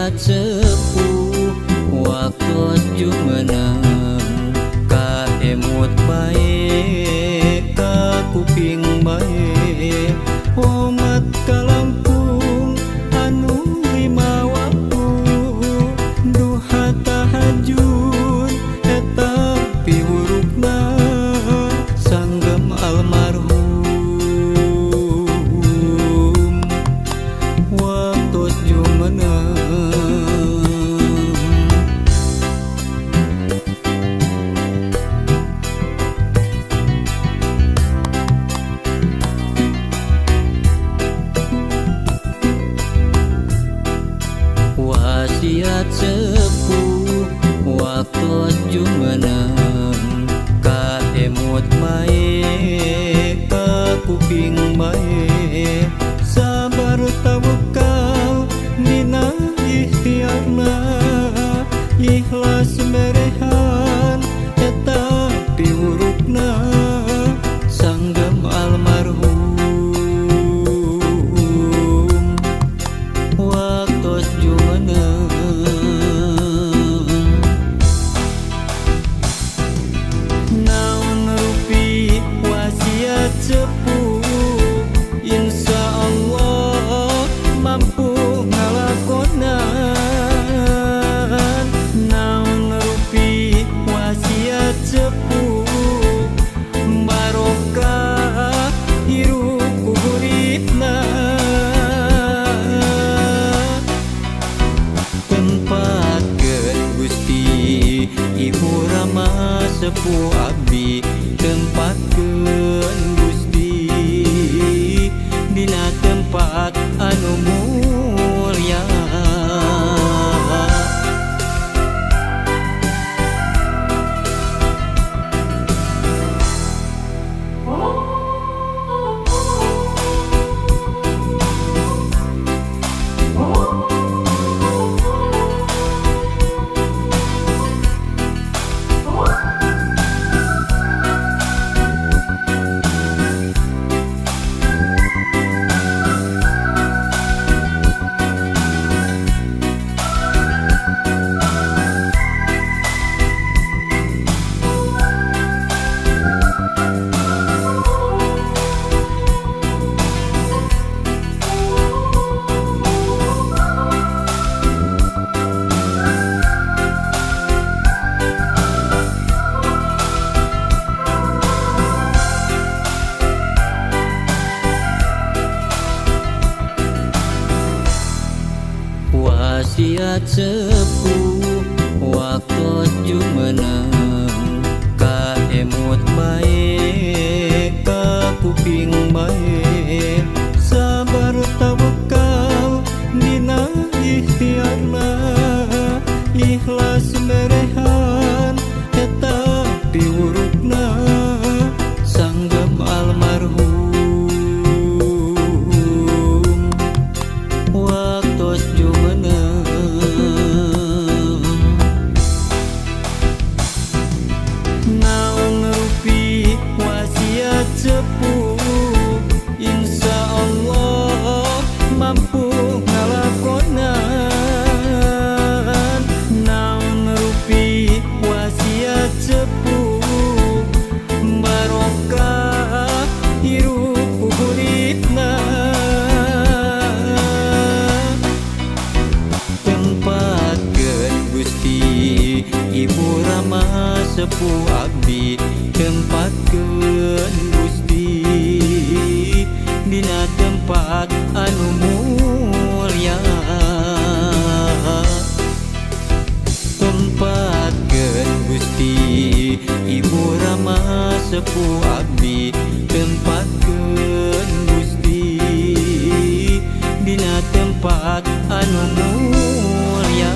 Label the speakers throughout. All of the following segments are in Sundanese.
Speaker 1: wasiat sepuh waktu jumenang ka emut bae ka kuping bae umat kalampung anu lima waktu duha tahajud eta piwurukna sanggem almarhum waktu jumenang wasiat sepuh waktu jumenang ka emut bae ka kuping bae sabar tawakal dina ikhtiarna ikhlas merehan eta piwurukna sanggem almarhum waktu jumenang naon rupi wasiat sepuh insya Allah mampu ngalakonan naon rupi wasiat sepuh barokah hirup kuburipna tempatkeun Gusti Ibu Rama sepuh abdi tempatkeun Gusti dina tempat anu mulya wasiat sepuh waktu jumenang ka emut bae ka kuping bae sabar tawakal dina ikhtiarna ikhlas merehan eta piwurukna sanggem almarhum waktu jumenang naon rupi wasiat sepuh insya Allah mampu ngalakonan naon rupi wasiat sepuh barokah hirup kuburipna tempatkeun Gusti Ibu Rama sepuh abdi tempatkeun Gusti dina tempat anu mulya tempatkeun Gusti Ibu Rama sepuh abdi tempatkeun Gusti dina tempat anu mulya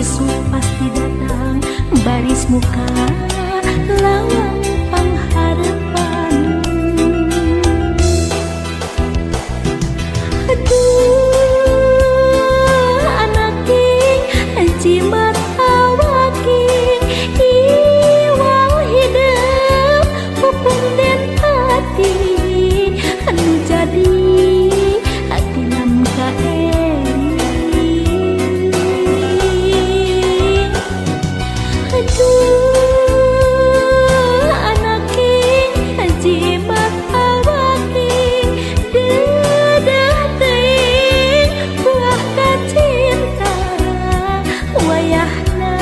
Speaker 2: Yesus pasti datang, baris muka lawang pengharapan. Aduh anak king jimat awaking iwal hidup hubung dan hati anu jadi hati lam kaeri. Aduh anak king jimat awaking dedah teuing buah kacinta wayahna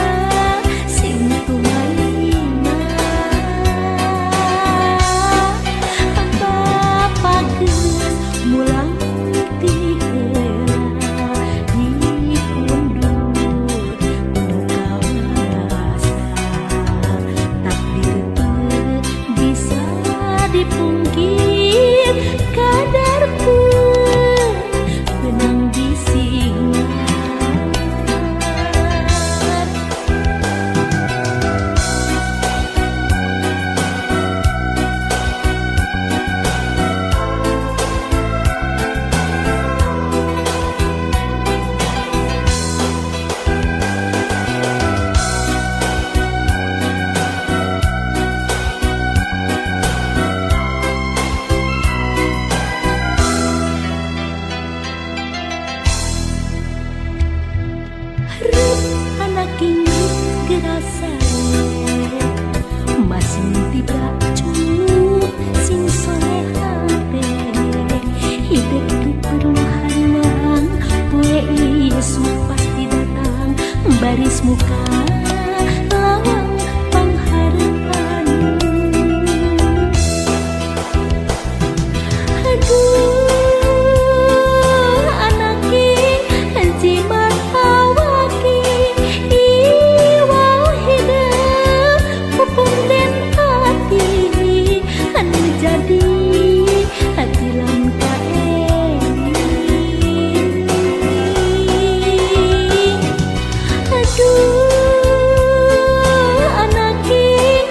Speaker 2: sing tumaina. Bapa geus mulang ti heula dipundur kudu kawasa, takdir teu bisa dipungkir kadarkeun benang disingat. Rep anak ingin gerasa masing tiba cukup sing solehate hidup tu perlu haruang poe Yesus pasti datang, baris muka lawang pengharapan. Aduh anak king jimat awaking iwal hidup hubung dan hati anu jadi hati lam kaeri. Aduh anak king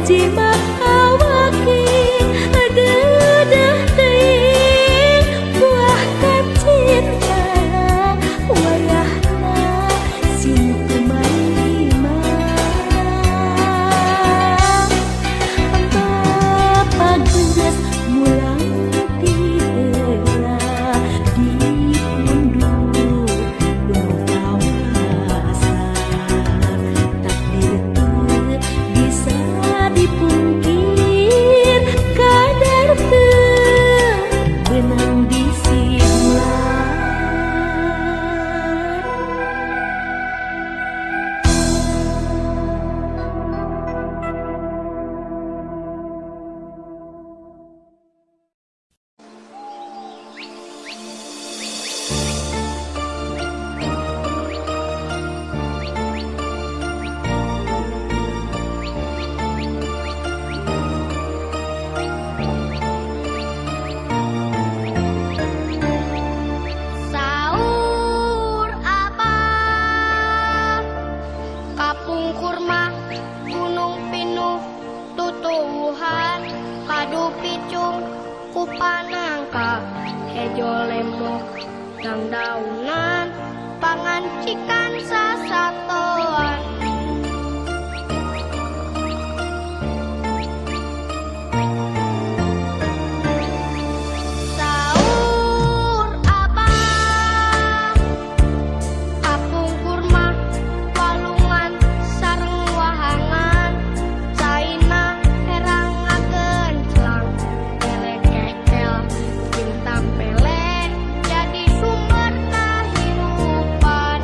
Speaker 2: jimat awaking dedah teuing buah kacinta wayahna sing tumaima. Bapa geus mulang ti heula dipundur kudu kawasa, takdir teu bisa dipungkir kadarkeun benang disingat.
Speaker 3: Saur abah kapung kurma gunung pinuh tutuwuhan kadu picung ku panangka hejo lemok dang daunan pangancikan sasatoan. Saur abah kapung kurma walungan sareng wahangan caina herang ngagenclang elekekel jeung tampele jadi sumber kahirupan.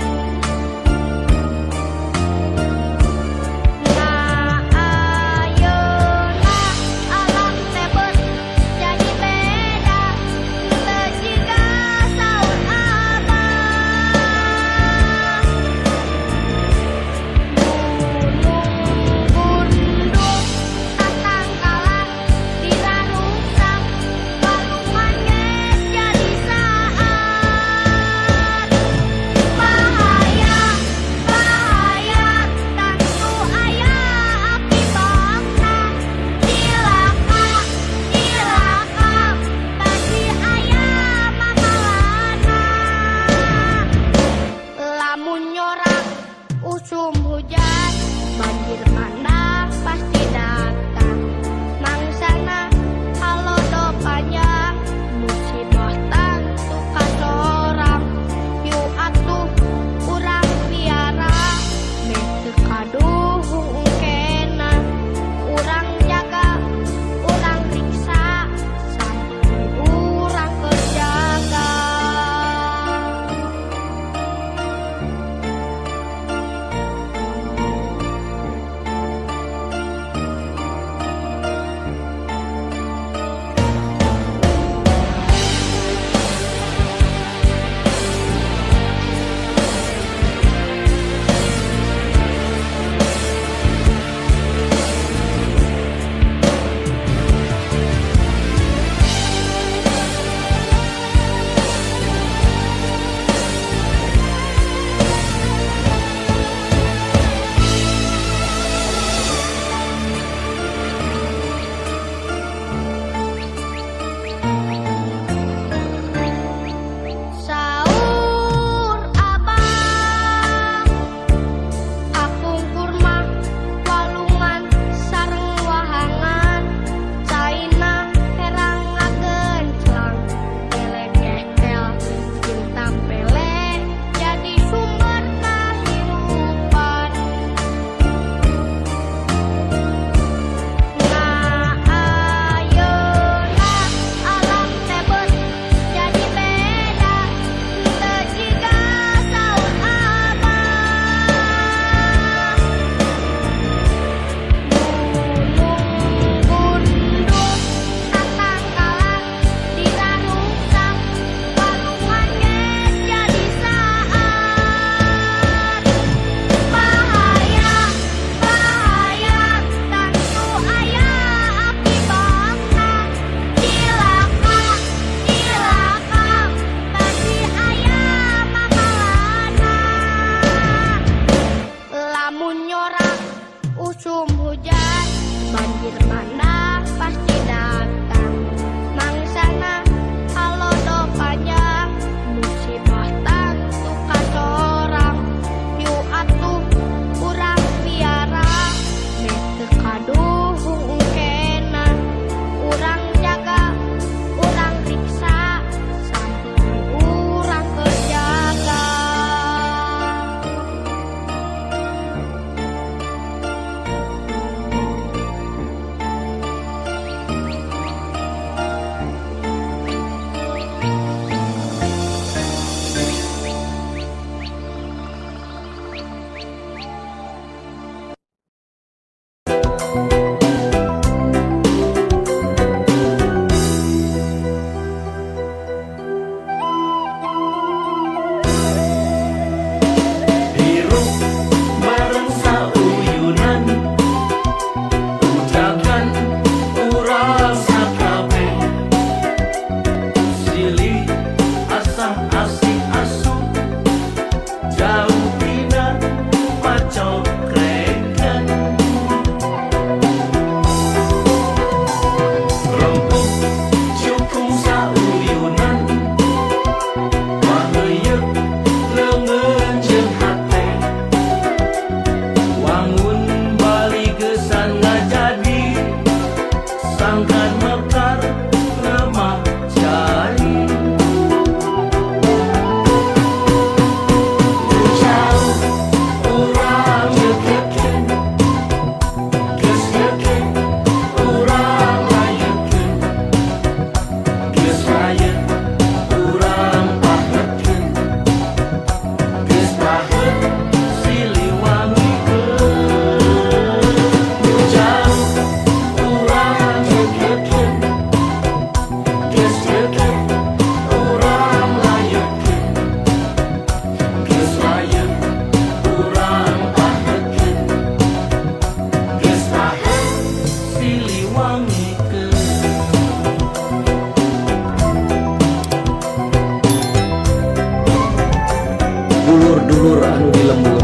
Speaker 4: dulur anu di lembur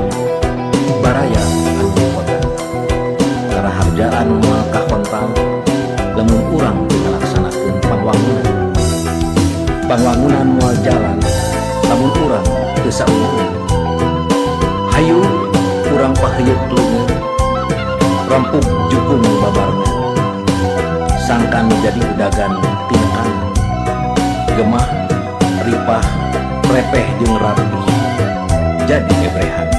Speaker 4: baraya anu di kota karaharjaan malkah kontang lemun urang ngalaksanakeun pangwangunan moal jalan lamun urang teu saungeun hayu urang paheyeut leungeun rampuk jukung babarna sangkan jadi udagan tinkan gemah ripah repeh jeung rapi jadi ebrehan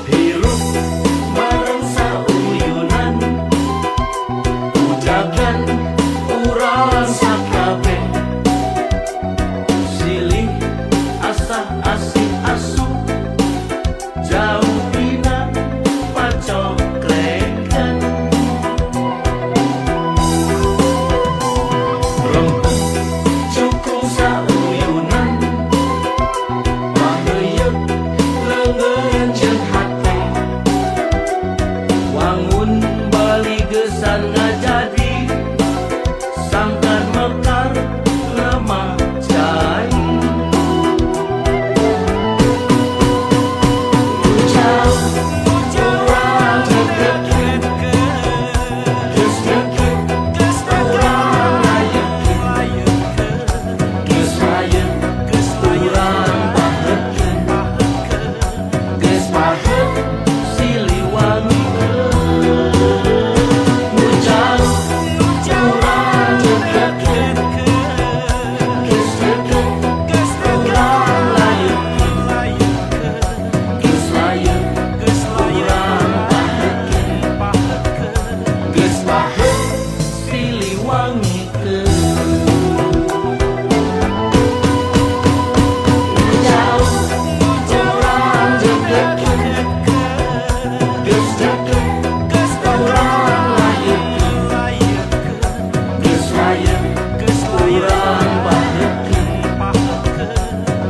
Speaker 5: hirup bareng sauyunan ujagan urang sakabeh silih asah asih asuh jauh dina pacoklekan rempuk cukup sauyunan maheuyeut leungeun jeung hate wangun bali geusan ngajadi sangkan mekar lemah cai jauh urang deket geus deket urang layeun geus layeun urang bahekeun geus baheuk Siliwangi jauh urang deket geus deket urang layeun geus layeun urang bahekeun geus baheuk Siliwangi jauh urang deket geus deket urang layeun geus layeun urang bahekeun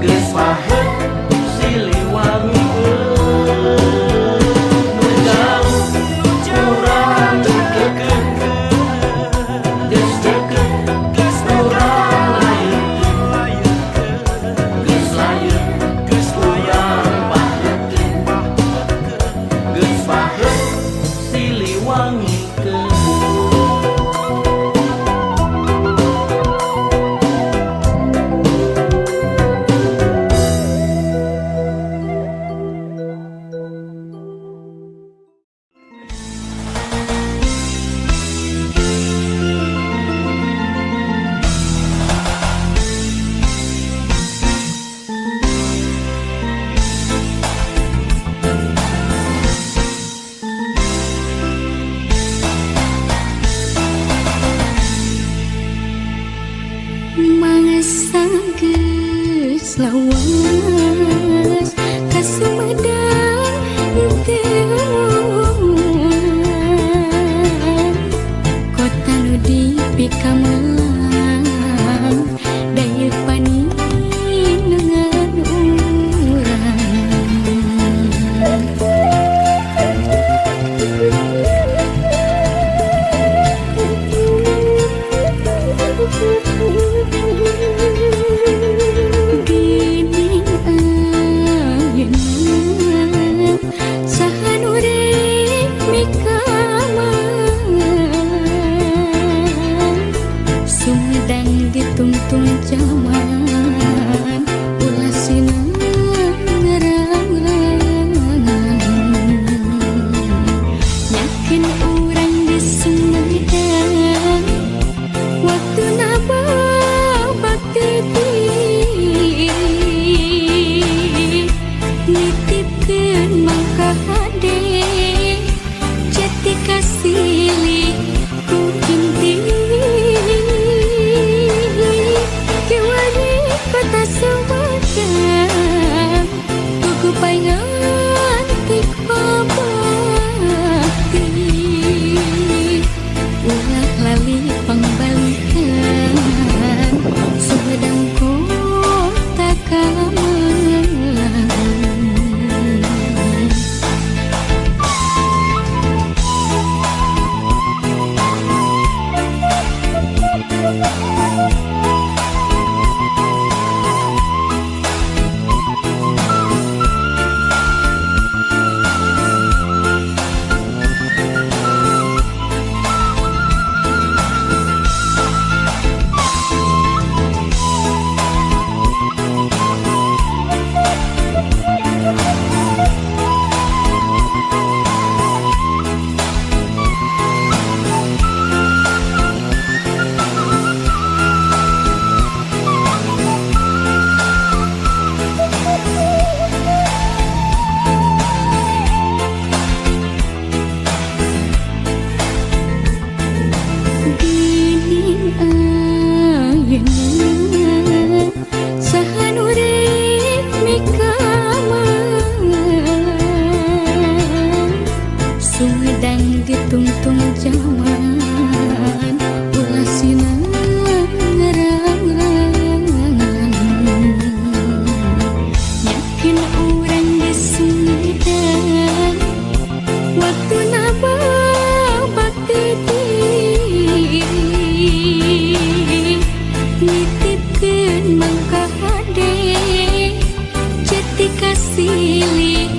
Speaker 5: geus baheuk Siliwangi jauh urang deket geus deket urang layeun geus layeun urang bahekeun geus baheuk Siliwangi
Speaker 2: Mangsa geus lawas ka Sumedang teu kota nu dipikaman daya paninengan Gini ayeuna saha nu rek mikaman Sumedang ditungtung zaman ulah sinang ngarangan yakin urang di Sumedang waktu bakti nitipkeun mangka hade jati kasili ku inti kiwani kota Sumedang kuku paingan tik pabakti ulah lali pangbalikan Sumedang kota kamelang pilih